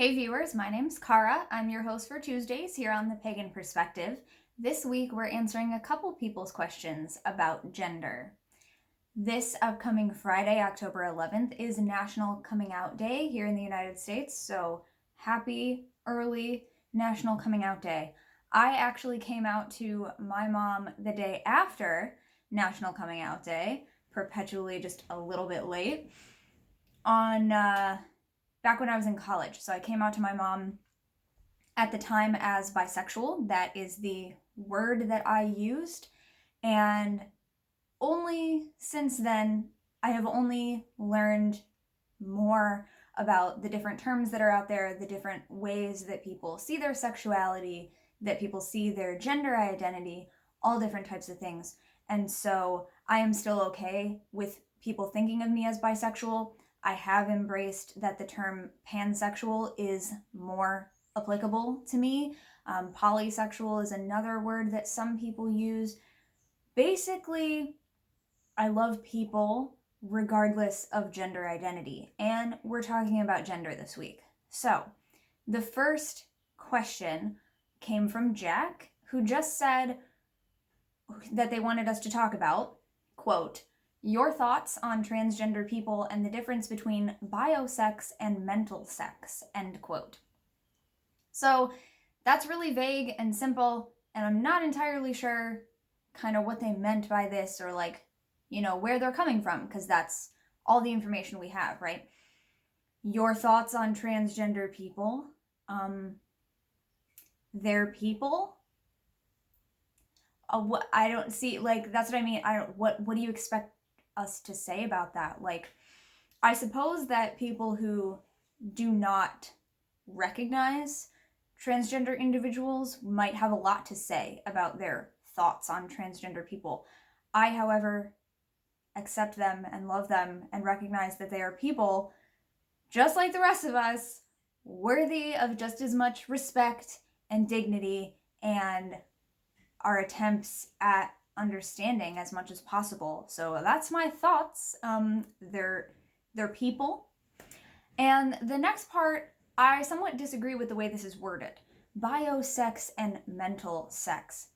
Hey viewers, my name's Kara. I'm your host for Tuesdays here on the Pagan Perspective. This week we're answering a couple people's questions about gender. This upcoming Friday, October 11th, is National Coming Out Day here in the United States, so happy early National Coming Out Day. I actually came out to my mom the day after National Coming Out Day, perpetually just a little bit late, on back when I was in college. So I came out to my mom at the time as bisexual. That is the word that I used. And only since then, I have only learned more about the different terms that are out there, the different ways that people see their sexuality, that people see their gender identity, all different types of things. And so I am still okay with people thinking of me as bisexual. I have embraced that the term pansexual is more applicable to me. Polysexual is another word that some people use. Basically, I love people regardless of gender identity, and we're talking about gender this week. So, the first question came from Jack, who just said that they wanted us to talk about, quote, your thoughts on transgender people and the difference between biosex and mental sex, end quote. So that's really vague and simple, and I'm not entirely sure kind of what they meant by this or where they're coming from, because that's all the information we have, right? Your thoughts on transgender people, they're people. What I don't see, that's what I mean. What do you expect us to say about that? I suppose that people who do not recognize transgender individuals might have a lot to say about their thoughts on transgender people. I, however, accept them and love them and recognize that they are people just like the rest of us, worthy of just as much respect and dignity and our attempts at understanding as much as possible. So that's my thoughts. They're people. And the next part, I somewhat disagree with the way this is worded. Biosex and mental sex.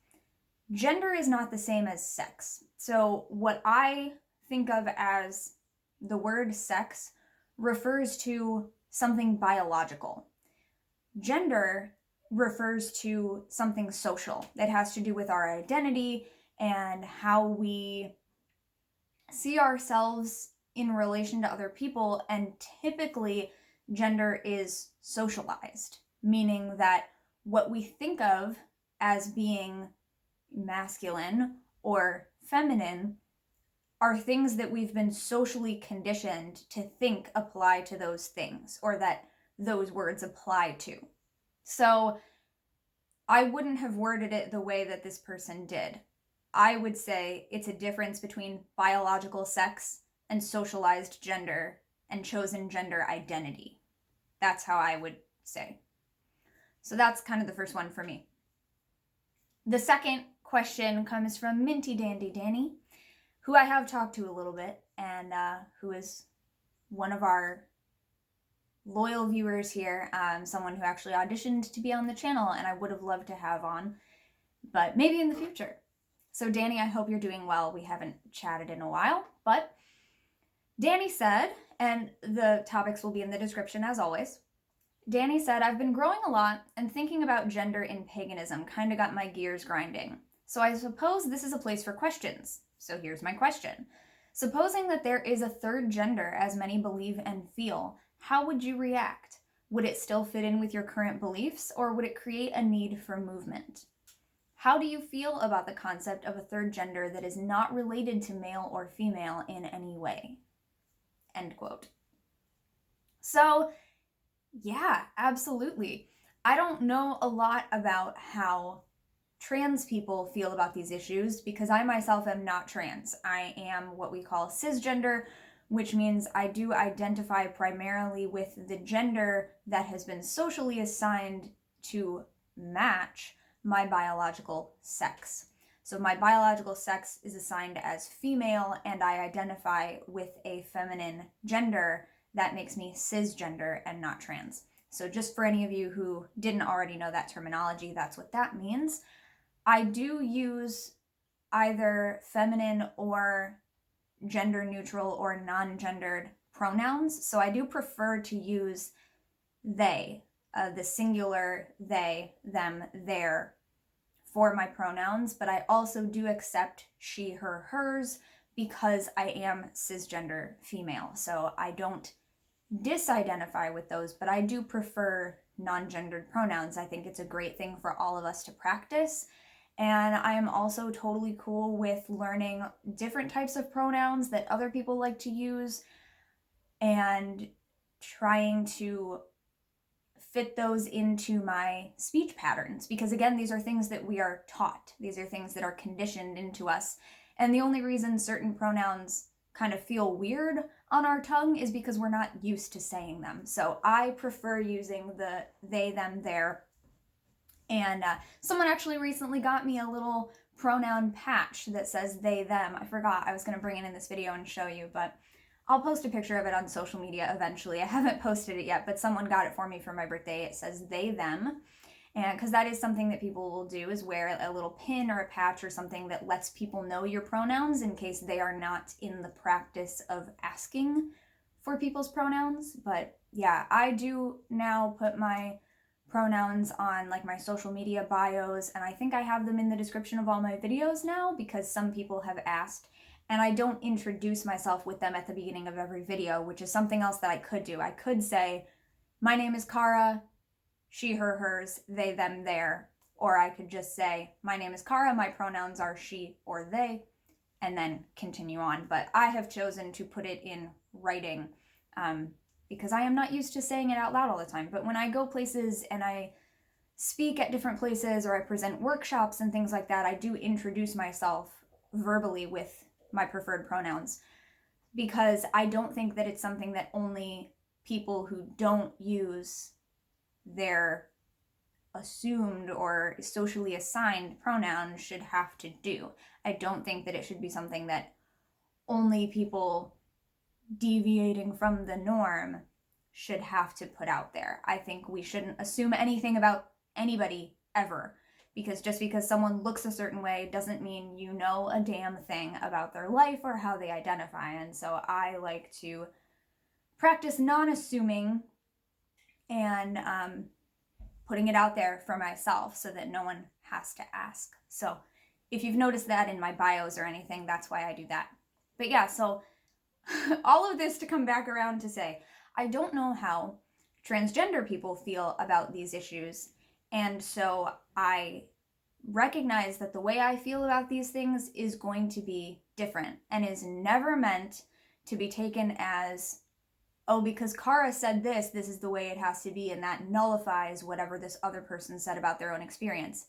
Gender is not the same as sex. So what I think of as the word sex refers to something biological. Gender refers to something social that has to do with our identity and how we see ourselves in relation to other people, and typically gender is socialized, meaning that what we think of as being masculine or feminine are things that we've been socially conditioned to think apply to those things, or that those words apply to. So I wouldn't have worded it the way that this person did. I would say it's a difference between biological sex and socialized gender and chosen gender identity. That's how I would say. So that's kind of the first one for me. The second question comes from MintyDandyDannie, who I have talked to a little bit, and who is one of our loyal viewers here, someone who actually auditioned to be on the channel and I would have loved to have on, but maybe in the future. So Danny, I hope you're doing well. We haven't chatted in a while, but Danny said, and the topics will be in the description as always, Danny said, I've been growing a lot and thinking about gender in paganism kind of got my gears grinding. So I suppose this is a place for questions. So here's my question. Supposing that there is a third gender as many believe and feel, how would you react? Would it still fit in with your current beliefs, or would it create a need for movement? How do you feel about the concept of a third gender that is not related to male or female in any way? End quote. So, yeah, absolutely. I don't know a lot about how trans people feel about these issues because I myself am not trans. I am what we call cisgender, which means I do identify primarily with the gender that has been socially assigned to match my biological sex. So my biological sex is assigned as female, and I identify with a feminine gender that makes me cisgender and not trans. So just for any of you who didn't already know that terminology, that's what that means. I do use either feminine or gender neutral or non-gendered pronouns. So I do prefer to use they, the singular they, them, their for my pronouns, but I also do accept she, her, hers because I am cisgender female. So I don't disidentify with those, but I do prefer non-gendered pronouns. I think it's a great thing for all of us to practice. And I am also totally cool with learning different types of pronouns that other people like to use and trying to fit those into my speech patterns. Because again, these are things that we are taught. These are things that are conditioned into us. And the only reason certain pronouns kind of feel weird on our tongue is because we're not used to saying them. So I prefer using the they, them, their. And someone actually recently got me a little pronoun patch that says they, them. I forgot I was going to bring it in this video and show you, but I'll post a picture of it on social media eventually. I haven't posted it yet, but someone got it for me for my birthday. It says they, them. And because that is something that people will do, is wear a little pin or a patch or something that lets people know your pronouns in case they are not in the practice of asking for people's pronouns. But yeah, I do now put my pronouns on like my social media bios, and I think I have them in the description of all my videos now because some people have asked. And I don't introduce myself with them at the beginning of every video, which is something else that I could do. I could say, my name is Kara, she, her, hers, they, them, their. Or I could just say, my name is Kara, my pronouns are she or they, and then continue on. But I have chosen to put it in writing because I am not used to saying it out loud all the time. But when I go places and I speak at different places or I present workshops and things like that, I do introduce myself verbally with my preferred pronouns, because I don't think that it's something that only people who don't use their assumed or socially assigned pronouns should have to do. I don't think that it should be something that only people deviating from the norm should have to put out there. I think we shouldn't assume anything about anybody ever. Because just because someone looks a certain way doesn't mean you know a damn thing about their life or how they identify. And so I like to practice non-assuming and putting it out there for myself so that no one has to ask. So if you've noticed that in my bios or anything, that's why I do that. But yeah, so all of this to come back around to say, I don't know how transgender people feel about these issues. And so I recognize that the way I feel about these things is going to be different and is never meant to be taken as, oh, because Kara said this, this is the way it has to be, and that nullifies whatever this other person said about their own experience.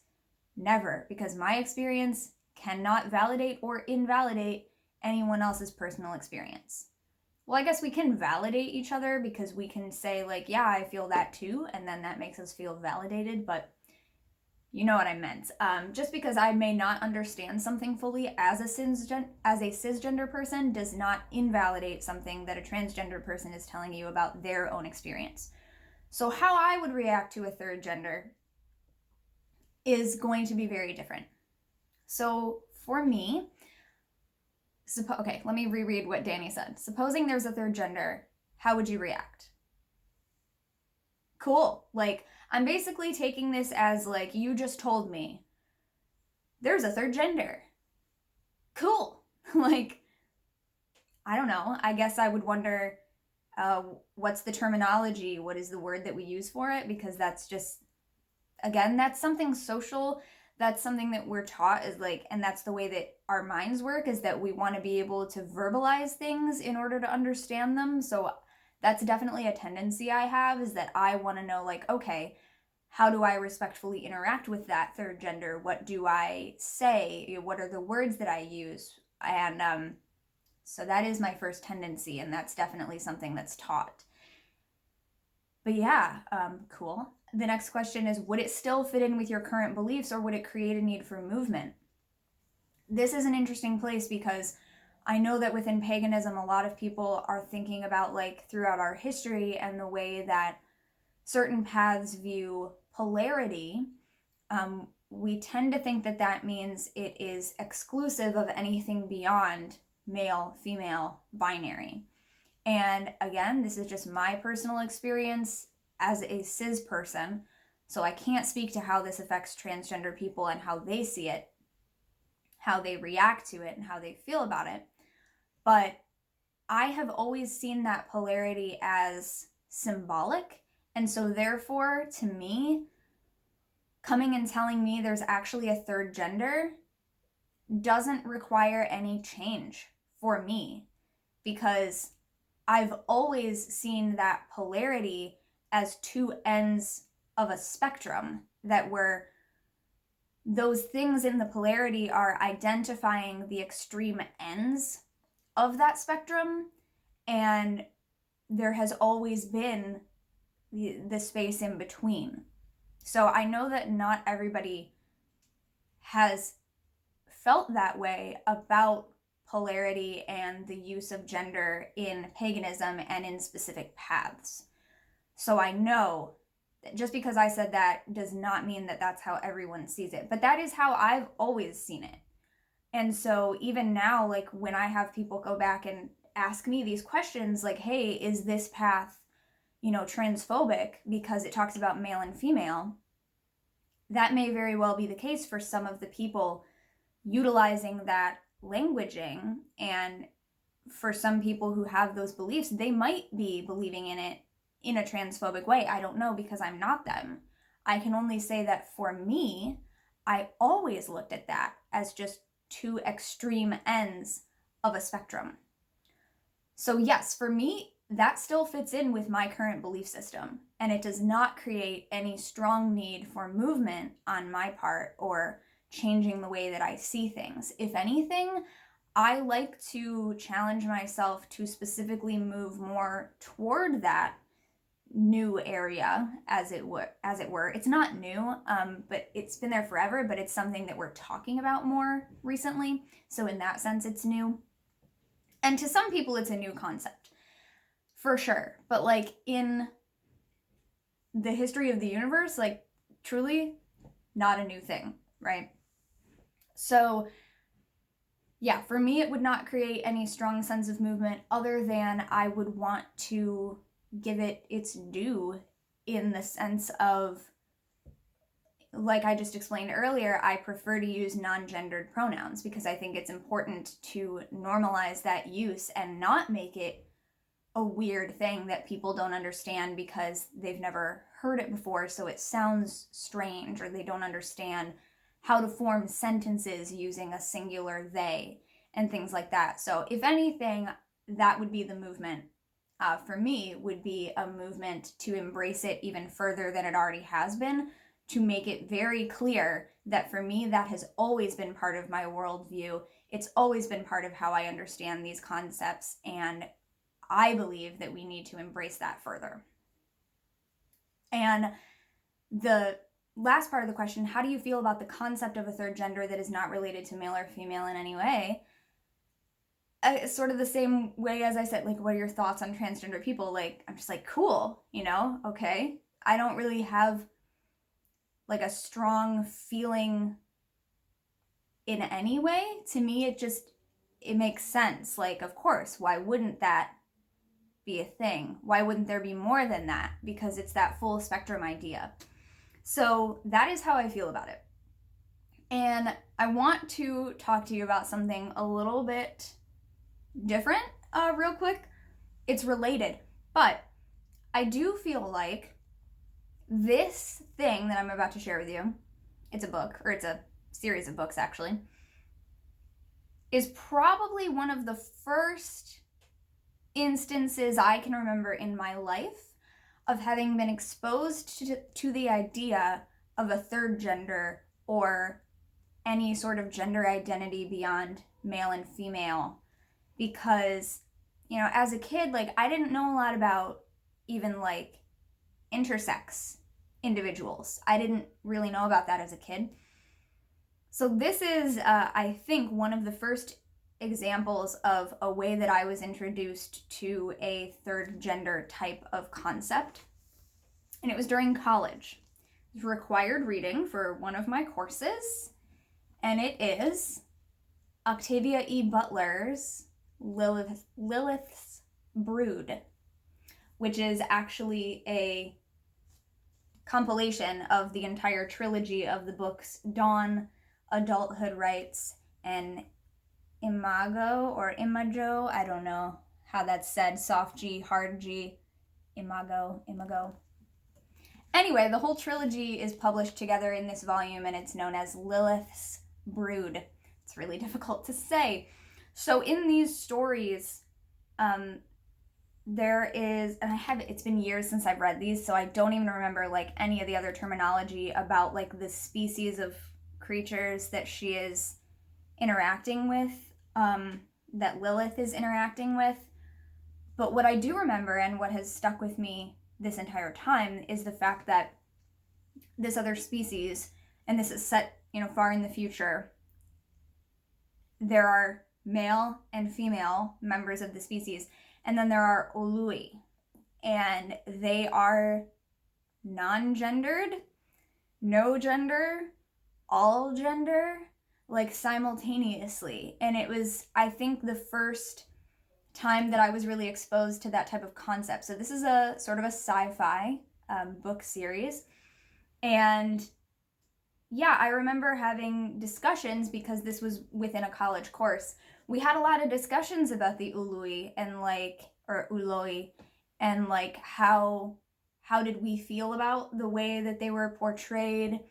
Never, because my experience cannot validate or invalidate anyone else's personal experience. Well, I guess we can validate each other because we can say like, yeah, I feel that too, and then that makes us feel validated, but you know what I meant. Just because I may not understand something fully as a cisgender person does not invalidate something that a transgender person is telling you about their own experience. So how I would react to a third gender is going to be very different. So for me, okay, let me reread what Danny said. Supposing there's a third gender, how would you react? Cool. Like, I'm basically taking this as like, you just told me there's a third gender. Cool. Like, I don't know. I guess I would wonder, what's the terminology? What is the word that we use for it? Because that's just, again, that's something social. That's something that we're taught is like, and that's the way that our minds work, is that we want to be able to verbalize things in order to understand them. So that's definitely a tendency I have, is that I want to know like, okay, how do I respectfully interact with that third gender? What do I say? What are the words that I use? And so that is my first tendency, and that's definitely something that's taught. But yeah, cool. The next question is, would it still fit in with your current beliefs, or would it create a need for movement? This is an interesting place because I know that within paganism, a lot of people are thinking about like throughout our history and the way that certain paths view polarity, we tend to think that that means it is exclusive of anything beyond male, female, binary. And again, this is just my personal experience as a cis person, so I can't speak to how this affects transgender people and how they see it, how they react to it, and how they feel about it. But I have always seen that polarity as symbolic. And so therefore, to me, coming and telling me there's actually a third gender doesn't require any change for me, because I've always seen that polarity as two ends of a spectrum, that were those things in the polarity are identifying the extreme ends of that spectrum, and there has always been the space in between. So I know that not everybody has felt that way about polarity and the use of gender in paganism and in specific paths. So I know that just because I said that does not mean that that's how everyone sees it, but that is how I've always seen it. And so even now, like when I have people go back and ask me these questions, like, hey, is this path, transphobic because it talks about male and female? That may very well be the case for some of the people utilizing that languaging, and for some people who have those beliefs, they might be believing in it in a transphobic way. I don't know, because I'm not them. I can only say that for me, I always looked at that as just two extreme ends of a spectrum. So yes, for me, that still fits in with my current belief system, and it does not create any strong need for movement on my part or changing the way that I see things. If anything, I like to challenge myself to specifically move more toward that new area, as it were. It's not new, but it's been there forever, but it's something that we're talking about more recently. So in that sense, it's new. And to some people, it's a new concept, for sure. But like in the history of the universe, like truly not a new thing, right? So yeah, for me, it would not create any strong sense of movement, other than I would want to give it its due, in the sense of, like I just explained earlier, I prefer to use non-gendered pronouns because I think it's important to normalize that use and not make it a weird thing that people don't understand because they've never heard it before, so it sounds strange, or they don't understand how to form sentences using a singular they and things like that. So if anything, that would be the movement. For me, would be a movement to embrace it even further than it already has been, to make it very clear that for me, that has always been part of my worldview. It's always been part of how I understand these concepts, and I believe that we need to embrace that further. And the last part of the question, how do you feel about the concept of a third gender that is not related to male or female in any way? Sort of the same way as I said, like, what are your thoughts on transgender people? Like, I'm just like, cool, okay. I don't really have like a strong feeling in any way. To me, it makes sense. Like, of course, why wouldn't that be a thing? Why wouldn't there be more than that? Because it's that full spectrum idea. So that is how I feel about it. And I want to talk to you about something a little bit different, real quick. It's related, but I do feel like this thing that I'm about to share with you, it's a book, or it's a series of books actually, is probably one of the first instances I can remember in my life of having been exposed to the idea of a third gender, or any sort of gender identity beyond male and female. Because, as a kid, like, I didn't know a lot about even like intersex individuals. I didn't really know about that as a kid. So this is, I think, one of the first examples of a way that I was introduced to a third gender type of concept. and it was during college. It was required reading for one of my courses, and it is Octavia E. Butler's Lilith's Brood, which is actually a compilation of the entire trilogy of the books Dawn, Adulthood Rights, and Imago, I don't know how that's said, soft G, hard G, Imago. Anyway, the whole trilogy is published together in this volume, and it's known as Lilith's Brood. It's really difficult to say. So in these stories, there is, and it's been years since I've read these, so I don't even remember like any of the other terminology about like the species of creatures that she is interacting with, that Lilith is interacting with. But what I do remember, and what has stuck with me this entire time, is the fact that this other species, and this is set, far in the future, there are male and female members of the species, and then there are Olui, and they are non-gendered, no gender, all gender, like simultaneously. And it was, I think, the first time that I was really exposed to that type of concept. So this is a sort of a sci-fi book series, and yeah, I remember having discussions, because this was within a college course. We had a lot of discussions about the Ului and Uloi, and like how did we feel about the way that they were portrayed?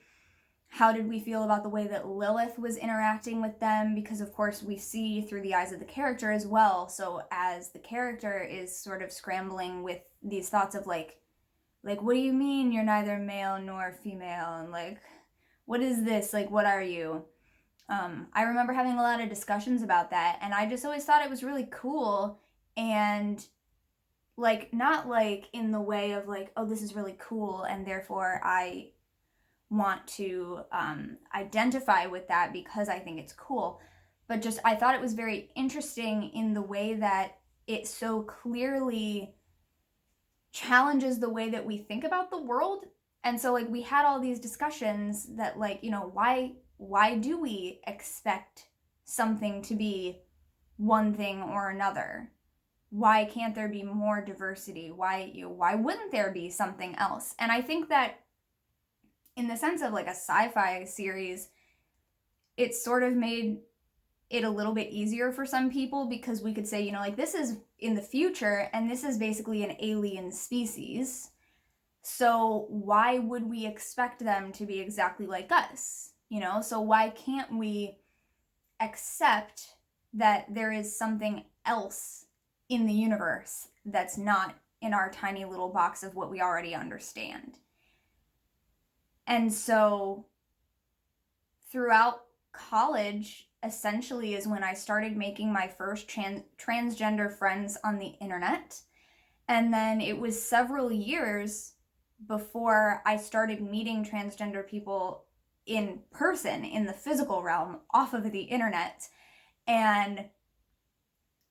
How did we feel about the way that Lilith was interacting with them? Because of course we see through the eyes of the character as well. So as the character is sort of scrambling with these thoughts of like, what do you mean you're neither male nor female? And like, what is this? Like, what are you? I remember having a lot of discussions about that, and I just always thought it was really cool, and like, not like in the way of like, oh, this is really cool, and therefore I want to identify with that because I think it's cool, but just I thought it was very interesting in the way that it so clearly challenges the way that we think about the world. And so like we had all these discussions that like, why do we expect something to be one thing or another? Why can't there be more diversity? Why wouldn't there be something else? And I think that in the sense of like a sci-fi series, it sort of made it a little bit easier for some people, because we could say, like, this is in the future and this is basically an alien species. So why would we expect them to be exactly like us? So why can't we accept that there is something else in the universe that's not in our tiny little box of what we already understand? And so throughout college, essentially, is when I started making my first transgender friends on the internet. And then it was several years before I started meeting transgender people in person, in the physical realm, off of the internet. And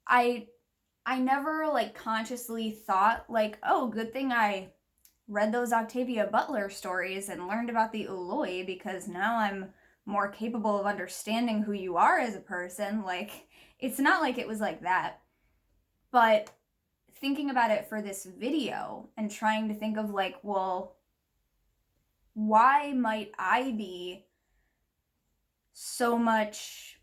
I never like consciously thought like, oh, good thing I read those Octavia Butler stories and learned about the Uloi, because now I'm more capable of understanding who you are as a person. Like, it's not like it was like that. But thinking about it for this video and trying to think of like, well, why might I be so much,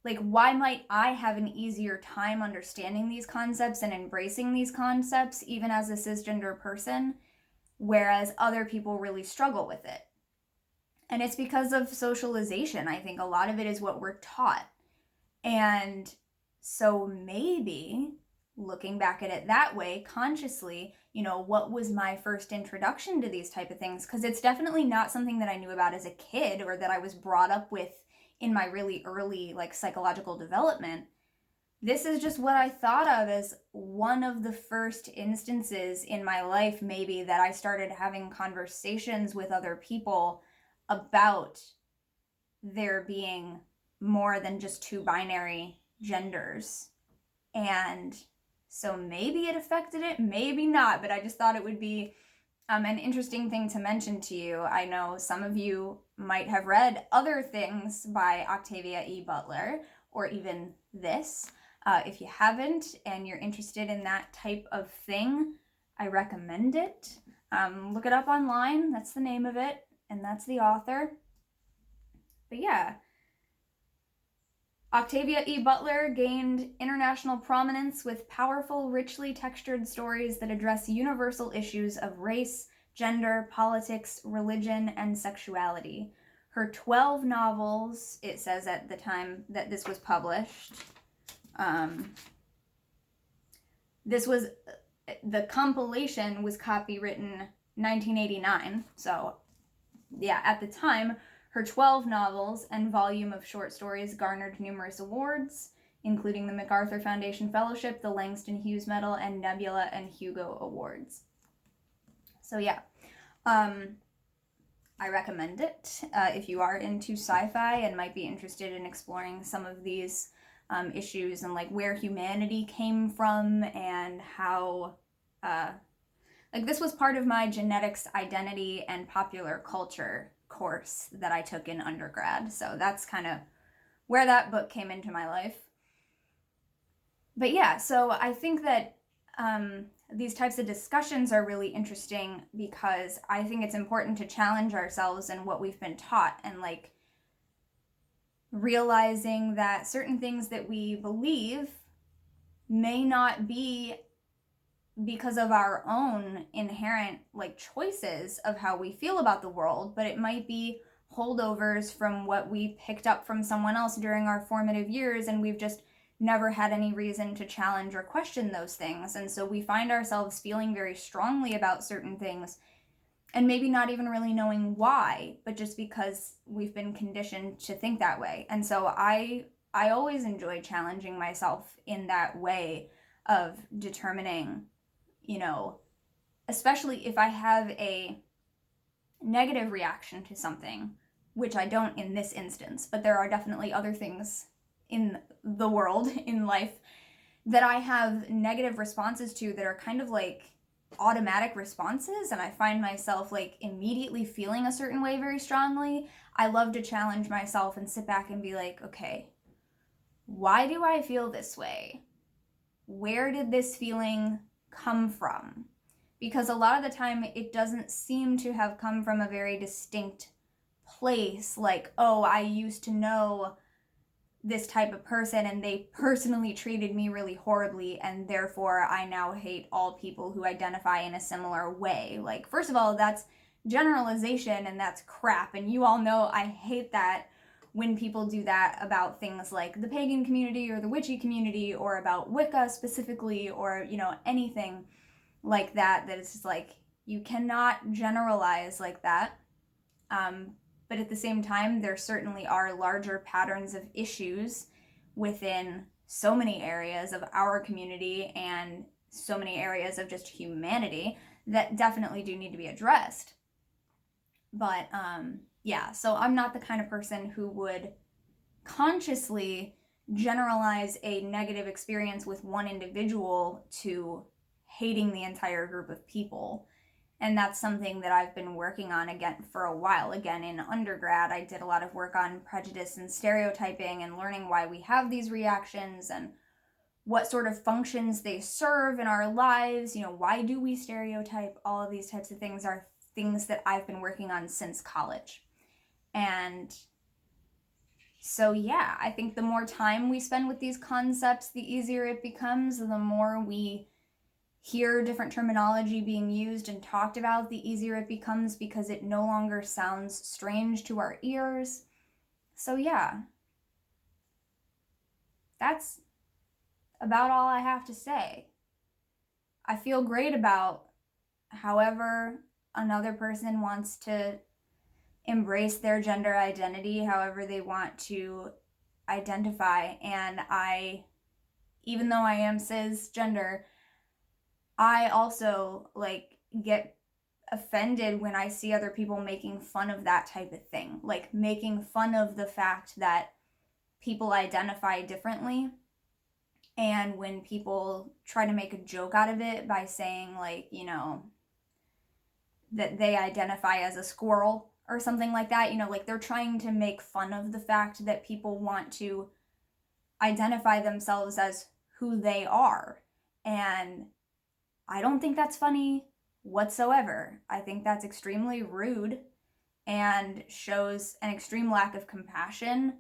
like, why might I have an easier time understanding these concepts and embracing these concepts, even as a cisgender person, whereas other people really struggle with it? And it's because of socialization. I think a lot of it is what we're taught. And so maybe looking back at it that way, consciously, what was my first introduction to these type of things? Because it's definitely not something that I knew about as a kid or that I was brought up with in my really early like psychological development. This is just what I thought of as one of the first instances in my life, maybe, that I started having conversations with other people about there being more than just two binary genders. And so maybe it affected it, maybe not, but I just thought it would be An interesting thing to mention to you, I know some of you might have read other things by Octavia E. Butler, or even this. If you haven't and you're interested in that type of thing, I recommend it. Look it up online, that's the name of it, and that's the author. But yeah, Octavia E. Butler gained international prominence with powerful, richly textured stories that address universal issues of race, gender, politics, religion, and sexuality. Her 12 novels, it says at the time that this was published, the compilation was copywritten 1989, so yeah, at the time, her 12 novels and volume of short stories garnered numerous awards, including the MacArthur Foundation Fellowship, the Langston Hughes Medal, and Nebula and Hugo Awards. So yeah, I recommend it if you are into sci-fi and might be interested in exploring some of these issues and like where humanity came from and how like this was part of my genetics, identity, and popular culture course that I took in undergrad. So that's kind of where that book came into my life. But yeah, so I think that these types of discussions are really interesting because I think it's important to challenge ourselves in what we've been taught and like realizing that certain things that we believe may not be because of our own inherent like choices of how we feel about the world, but it might be holdovers from what we picked up from someone else during our formative years, and we've just never had any reason to challenge or question those things. And so we find ourselves feeling very strongly about certain things and maybe not even really knowing why, but just because we've been conditioned to think that way. And so I always enjoy challenging myself in that way of determining, you know, especially if I have a negative reaction to something, which I don't in this instance, but there are definitely other things in the world, in life, that I have negative responses to that are kind of like automatic responses, and I find myself like immediately feeling a certain way very strongly. I love to challenge myself and sit back and be like, okay, why do I feel this way? Where did this feeling come from? Because a lot of the time it doesn't seem to have come from a very distinct place, like, oh, I used to know this type of person and they personally treated me really horribly and therefore I now hate all people who identify in a similar way. Like, first of all, that's generalization and that's crap, and you all know I hate that when people do that about things like the pagan community or the witchy community or about Wicca specifically, or, you know, anything like that, that it's just like, you cannot generalize like that. But at the same time, there certainly are larger patterns of issues within so many areas of our community and so many areas of just humanity that definitely do need to be addressed. But yeah, so I'm not the kind of person who would consciously generalize a negative experience with one individual to hating the entire group of people. And that's something that I've been working on again for a while. Again, in undergrad, I did a lot of work on prejudice and stereotyping and learning why we have these reactions and what sort of functions they serve in our lives. You know, why do we stereotype? All of these types of things are things that I've been working on since college. And so yeah, I think the more time we spend with these concepts, the easier it becomes. The more we hear different terminology being used and talked about, the easier it becomes because it no longer sounds strange to our ears. So yeah, that's about all I have to say. I feel great about however another person wants to embrace their gender identity, however they want to identify. And even though I am cisgender, I also like get offended when I see other people making fun of that type of thing, like making fun of the fact that people identify differently. And when people try to make a joke out of it by saying, like, you know, that they identify as a squirrel or something like that. You know, like they're trying to make fun of the fact that people want to identify themselves as who they are. And I don't think that's funny whatsoever. I think that's extremely rude and shows an extreme lack of compassion,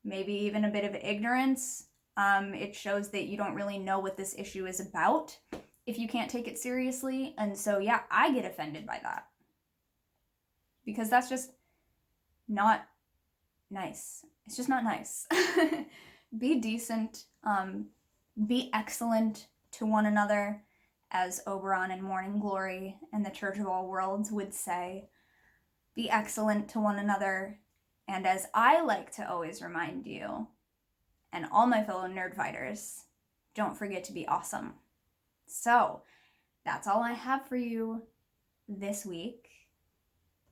maybe even a bit of ignorance. It shows that you don't really know what this issue is about if you can't take it seriously. And so, yeah, I get offended by that because that's just not nice. It's just not nice. Be decent, be excellent to one another, as Oberon in Morning Glory and the Church of All Worlds would say. Be excellent to one another, and as I like to always remind you, and all my fellow nerd fighters, don't forget to be awesome. So, that's all I have for you this week.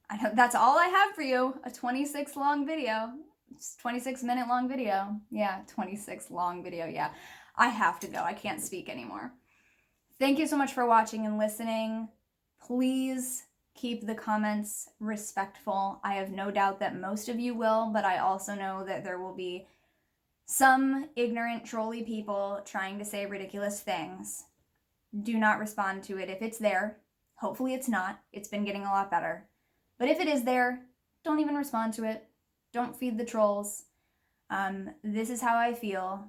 I know that's all I have for you, a 26 long video. It's 26 minute long video. Yeah, 26 long video, yeah. I have to go, I can't speak anymore. Thank you so much for watching and listening. Please keep the comments respectful. I have no doubt that most of you will, but I also know that there will be some ignorant, trolly people trying to say ridiculous things. Do not respond to it if it's there. Hopefully it's not. It's been getting a lot better. But if it is there, don't even respond to it. Don't feed the trolls. This is how I feel,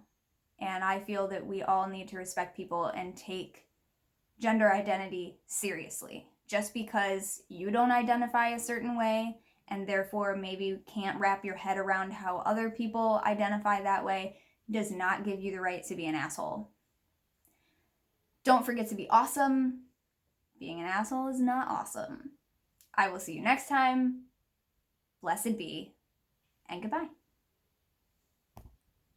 and I feel that we all need to respect people and take gender identity seriously. Just because you don't identify a certain way and therefore maybe you can't wrap your head around how other people identify that way does not give you the right to be an asshole. Don't forget to be awesome. Being an asshole is not awesome. I will see you next time. Blessed be, and goodbye.